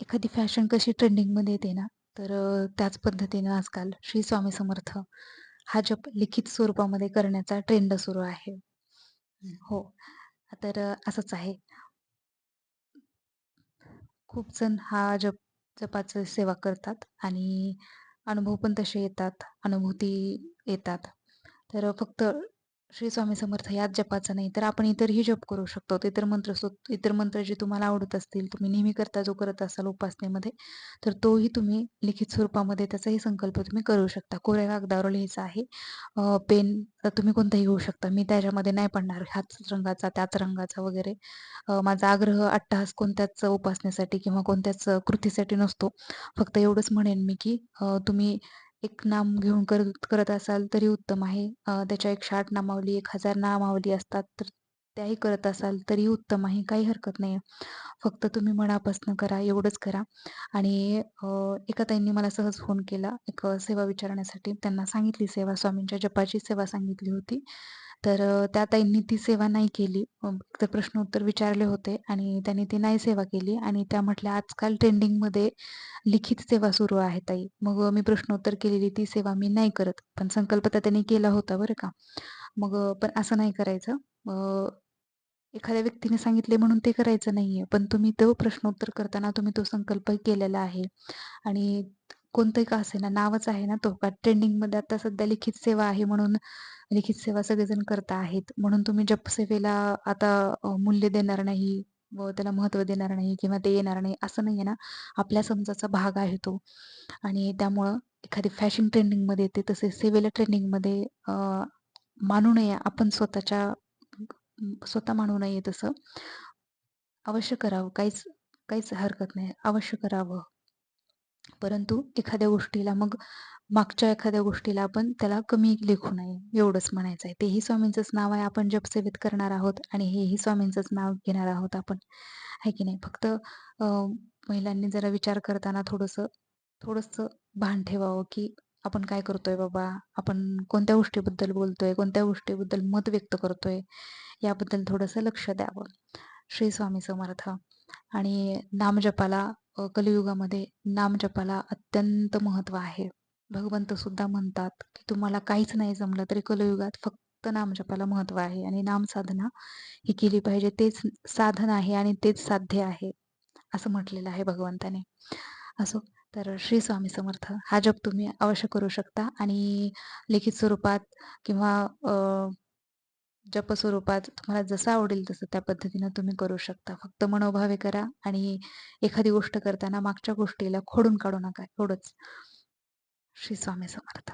एखादी फॅशन कशी ट्रेंडिंगमध्ये येते ना, तर त्याच पद्धतीने आजकाल श्री स्वामी समर्थ हा जप लिखित स्वरूपामध्ये करण्याचा ट्रेंड सुरू आहे. हो. तर असंच आहे. खूप जण हा जपाची सेवा करतात आणि अनुभव पण तसे येतात, अनुभूती येतात. तर फक्त श्री स्वामी समर्थ याच जपाचा नाही, तर आपण इतरही जप करू शकतो. इतर मंत्र जे तुम्हाला आवडत असतील, तुम्ही नेहमी करता जो करत असाल उपासनेमध्ये, तर तोही तुम्ही लिखित स्वरूपामध्ये त्याचाही संकल्प तुम्ही करू शकता. कोऱ्या कागदावर लिहायचा आहे. पेन तुम्ही कोणताही घेऊ शकता. मी त्याच्यामध्ये नाही पडणार ह्याच रंगाचा, त्याच रंगाचा वगैरे. माझा आग्रह अट्टहास कोणत्याच उपासनेसाठी किंवा कोणत्याच कृतीसाठी नसतो. फक्त एवढंच म्हणेन मी, की तुम्ही एक नाम घेऊन करत करत असाल तरी उत्तम आहे. त्याच्या 108 नामावली, 1000 नामावली असतात, तर त्याही करत असाल तरी उत्तम आहे. काही हरकत नाही. फक्त तुम्ही मनापासून करा, एवढंच करा. आणि एका ताईंनी मला सहज फोन केला, एक सेवा विचारण्यासाठी. त्यांना सांगितली सेवा, स्वामींच्या जपाची सेवा सांगितली होती. तर त्या ताईंनी ती सेवा नाही केली. फक्त प्रश्नोत्तर विचारले होते आणि त्यांनी ती नाही सेवा केली आणि त्या म्हटल्या, "आजकाल ट्रेंडिंगमध्ये लिखित सेवा सुरू आहे ताई." मग मी प्रश्नोत्तर केलेली ती सेवा मी नाही करत. पण संकल्प तर त्यांनी केला होता बरं का. मग पण असं नाही करायचं. एखाद्या व्यक्तीने सांगितले म्हणून ते करायचं नाहीये. पण तुम्ही तो प्रश्नोत्तर करताना तुम्ही तो संकल्प केलेला आहे आणि कोणतंही का असेना नावच आहे ना तो का ट्रेंडिंगमध्ये आता सध्या लिखित सेवा आहे म्हणून लिखित सेवा सगळेजण करत आहेत. म्हणून तुम्ही जपसेवेला आता मूल्य देणार नाही व त्याला महत्त्व देणार नाही किंवा ते येणार नाही असं नाहीये ना. आपल्या समजाचा भाग आहे तो आणि त्यामुळं एखादी फॅशन ट्रेंडिंगमध्ये येते तसे सेवेला ट्रेंडिंगमध्ये मानू नये. आपण स्वतः मानू नये तसं. अवश्य करावं. काहीच काहीच हरकत नाही. अवश्य करावं. परंतु एखाद्या गोष्टीला मग मागच्या एखाद्या गोष्टीला आपण त्याला कमी लेखू नये, एवढंच म्हणायचं आहे. तेही स्वामींचंच नाव आहे. आपण जपसेवेत करणार आहोत आणि हेही स्वामींचंच नाव घेणार आहोत आपण, आहे की नाही? फक्त महिलांनी जरा विचार करताना थोडंसं थोडंसं भान ठेवावं, की आपण काय करतोय बाबा? आपण कोणत्या गोष्टीबद्दल बोलतोय? कोणत्या गोष्टीबद्दल मत व्यक्त करतोय? याबद्दल थोडंसं लक्ष द्यावं. श्री स्वामी समर्थ. आणि नामजपाला कलियुगामध्ये नामजपाला अत्यंत महत्त्व आहे. भगवंत सुद्धा म्हणतात, की तुम्हाला काहीच नाही जमलं तरी कलियुगात फक्त नामजपाला महत्त्व आहे आणि नामसाधना ही केली पाहिजे. तेच साधन आहे आणि तेच साध्य आहे, असं म्हटलेलं आहे भगवंताने. असो, तर श्री स्वामी समर्थ हा जप तुम्ही अवश्य करू शकता आणि लिखित स्वरूपात किंवा जपस्वरूपात तुम्हाला जसं आवडेल तसं त्या पद्धतीनं तुम्ही करू शकता. फक्त मनोभावे करा आणि एखादी गोष्ट करताना मागच्या गोष्टीला खोडून काढू नका एवढंच. श्री स्वामी समर्थ.